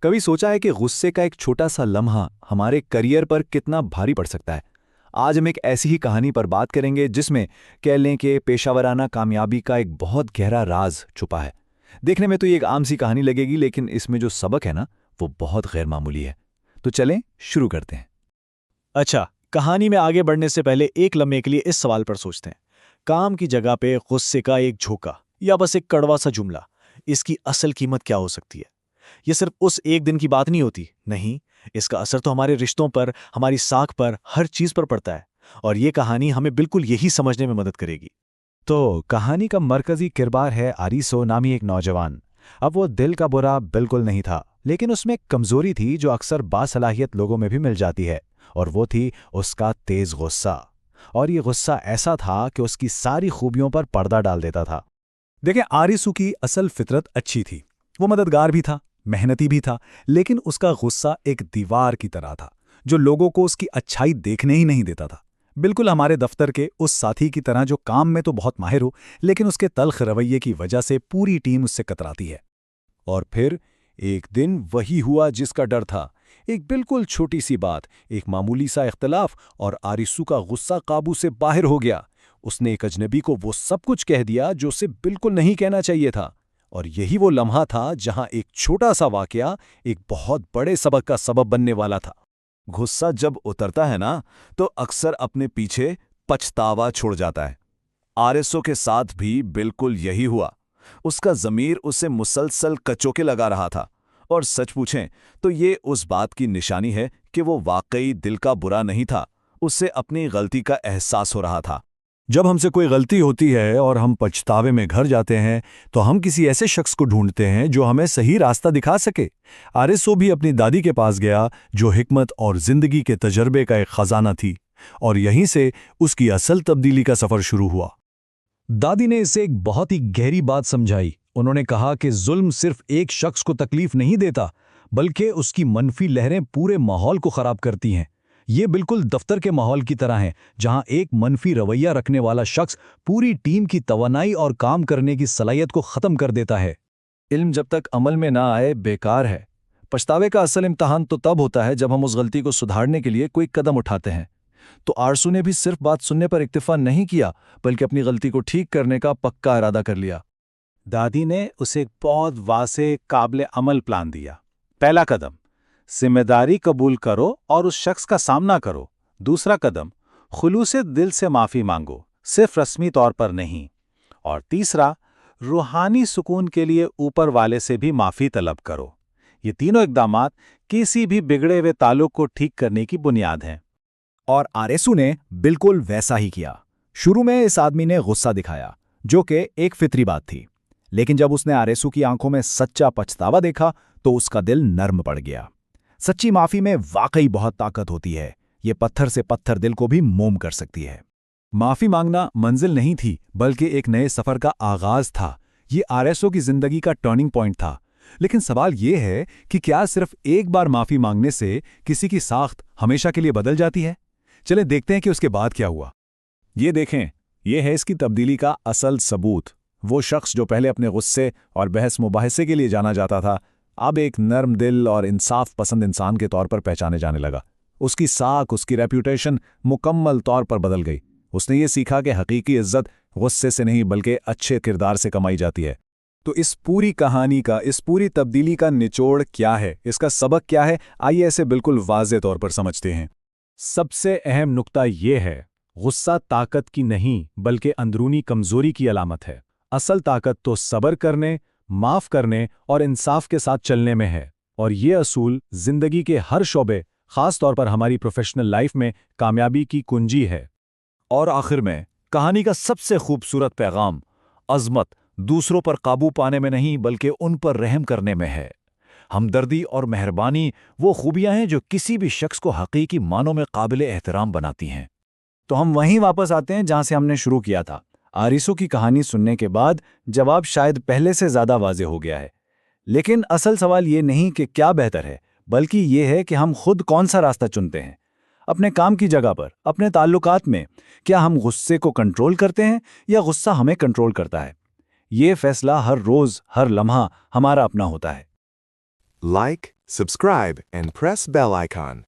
कभी सोचा है कि गुस्से का एक छोटा सा लम्हा हमारे करियर पर कितना भारी पड़ सकता है? आज हम एक ऐसी ही कहानी पर बात करेंगे जिसमें कह लें कि पेशावराना कामयाबी का एक बहुत गहरा राज छुपा है। देखने में तो ये एक आम सी कहानी लगेगी, लेकिन इसमें जो सबक है ना, वो बहुत गैर मामूली है। तो चलें शुरू करते हैं। अच्छा, कहानी में आगे बढ़ने से पहले एक लम्हे के लिए इस सवाल पर सोचते हैं। काम की जगह पे गुस्से का एक झोंका या बस एक कड़वा सा जुमला, इसकी असल कीमत क्या हो सकती है? ये सिर्फ उस एक दिन की बात नहीं होती। नहीं, इसका असर तो हमारे रिश्तों पर, हमारी साख पर, हर चीज पर पड़ता है। और ये कहानी हमें बिल्कुल यही समझने में मदद करेगी। तो कहानी का मरकजी किरदार है आरिसो नामी एक नौजवान। अब वो दिल का बुरा बिल्कुल नहीं था, लेकिन उसमें एक कमजोरी थी जो अक्सर बासलाहियत लोगों में भी मिल जाती है, और वो थी उसका तेज गुस्सा। और ये गुस्सा ऐसा था कि उसकी सारी खूबियों पर पर्दा डाल देता था। देखें, आरिसू की असल फितरत अच्छी थी। वो मददगार भी था, मेहनती भी था, लेकिन उसका गुस्सा एक दीवार की तरह था जो लोगों को उसकी अच्छाई देखने ही नहीं देता था। बिल्कुल हमारे दफ्तर के उस साथी की तरह जो काम में तो बहुत माहिर हो, लेकिन उसके तल्ख रवैये की वजह से पूरी टीम उससे कतराती है। और फिर एक दिन वही हुआ जिसका डर था। एक बिल्कुल छोटी सी बात, एक मामूली सा इख्तलाफ, और आरिसू का गुस्सा काबू से बाहर हो गया। उसने एक अजनबी को वो सब कुछ कह दिया जो उसे बिल्कुल नहीं कहना चाहिए था। और यही वो लम्हा था जहां एक छोटा सा वाकया एक बहुत बड़े सबक का सबब बनने वाला था। गुस्सा जब उतरता है ना, तो अक्सर अपने पीछे पछतावा छोड़ जाता है। आरएसओ के साथ भी बिल्कुल यही हुआ। उसका ज़मीर उसे मुसलसल कचोके लगा रहा था। और सच पूछें तो ये उस बात की निशानी है कि वो वाकई दिल का बुरा नहीं था, उसे अपनी गलती का एहसास हो रहा था। जब हमसे कोई गलती होती है और हम पछतावे में घर जाते हैं, तो हम किसी ऐसे शख्स को ढूंढते हैं जो हमें सही रास्ता दिखा सके। आरिसो भी अपनी दादी के पास गया, जो हिकमत और जिंदगी के तजर्बे का एक खजाना थी, और यहीं से उसकी असल तब्दीली का सफर शुरू हुआ। दादी ने इसे एक बहुत ही गहरी बात समझाई। उन्होंने कहा कि जुल्म सिर्फ एक शख्स को तकलीफ नहीं देता, बल्कि उसकी मनफी लहरें पूरे माहौल को खराब करती हैं। ये बिल्कुल दफ्तर के माहौल की तरह है, जहां एक मनफी रवैया रखने वाला शख्स पूरी टीम की तवानाई और काम करने की सलाहियत को खत्म कर देता है। इल्म जब तक अमल में ना आए बेकार है। पछतावे का असल इम्तहान तो तब होता है जब हम उस गलती को सुधारने के लिए कोई कदम उठाते हैं। तो आरसू ने भी सिर्फ बात सुनने पर इक्तिफा नहीं किया, बल्कि अपनी गलती को ठीक करने का पक्का इरादा कर लिया। दादी ने उसे एक बहुत वाज़ेह काबिल अमल प्लान दिया। पहला कदम, जिम्मेदारी कबूल करो और उस शख्स का सामना करो। दूसरा कदम, खुलूसे दिल से माफ़ी मांगो, सिर्फ रस्मी तौर पर नहीं। और तीसरा, रूहानी सुकून के लिए ऊपर वाले से भी माफ़ी तलब करो। ये तीनों इक़दामात किसी भी बिगड़े हुए ताल्लुक को ठीक करने की बुनियाद हैं। और आरएसू ने बिल्कुल वैसा ही किया। शुरू में इस आदमी ने गुस्सा दिखाया, जो कि एक फितरी बात थी, लेकिन जब उसने आरएसू की आंखों में सच्चा पछतावा देखा तो उसका दिल नर्म पड़ गया। सच्ची माफी में वाकई बहुत ताकत होती है। ये पत्थर से पत्थर दिल को भी मोम कर सकती है। माफी मांगना मंजिल नहीं थी, बल्कि एक नए सफर का आगाज था। ये आरएसओ की जिंदगी का टर्निंग पॉइंट था। लेकिन सवाल ये है कि क्या सिर्फ एक बार माफी मांगने से किसी की साख्त हमेशा के लिए बदल जाती है? चले देखते हैं कि उसके बाद क्या हुआ। ये देखें, यह है इसकी तब्दीली का असल सबूत। वो शख्स जो पहले अपने गुस्से और बहस मुबाहिसे के लिए जाना जाता था, अब एक नर्म दिल और इंसाफ पसंद इंसान के तौर पर पहचाने जाने लगा। उसकी साख, उसकी रेप्यूटेशन मुकम्मल तौर पर बदल गई। उसने ये सीखा कि हकीकी इज्जत गुस्से से नहीं, बल्कि अच्छे किरदार से कमाई जाती है। तो इस पूरी कहानी का, इस पूरी तब्दीली का निचोड़ क्या है, इसका सबक क्या है, आइए इसे बिल्कुल वाज़ेह तौर पर समझते हैं। सबसे अहम नुक्ता ये है, गुस्सा ताकत की नहीं, बल्कि अंदरूनी कमजोरी की अलामत है। असल ताकत तो सब्र करने, माफ करने और इंसाफ के साथ चलने में है। और ये असूल जिंदगी के हर शोबे, खास तौर पर हमारी प्रोफेशनल लाइफ में कामयाबी की कुंजी है। और आखिर में कहानी का सबसे खूबसूरत पैगाम, अज़मत दूसरों पर काबू पाने में नहीं, बल्कि उन पर रहम करने में है। हमदर्दी और मेहरबानी वो खूबियां हैं जो किसी भी शख्स को हकीकी मानों में काबिल एहतराम बनाती हैं। तो हम वहीं वापस आते हैं जहां से हमने शुरू किया था। आरिसो की कहानी सुनने के बाद जवाब शायद पहले से ज्यादा वाज़ेह हो गया है। लेकिन असल सवाल ये नहीं कि क्या बेहतर है, बल्कि ये है कि हम खुद कौन सा रास्ता चुनते हैं। अपने काम की जगह पर, अपने ताल्लुकात में, क्या हम गुस्से को कंट्रोल करते हैं या गुस्सा हमें कंट्रोल करता है? ये फैसला हर रोज, हर लम्हा हमारा अपना होता है। Like, subscribe and press bell icon.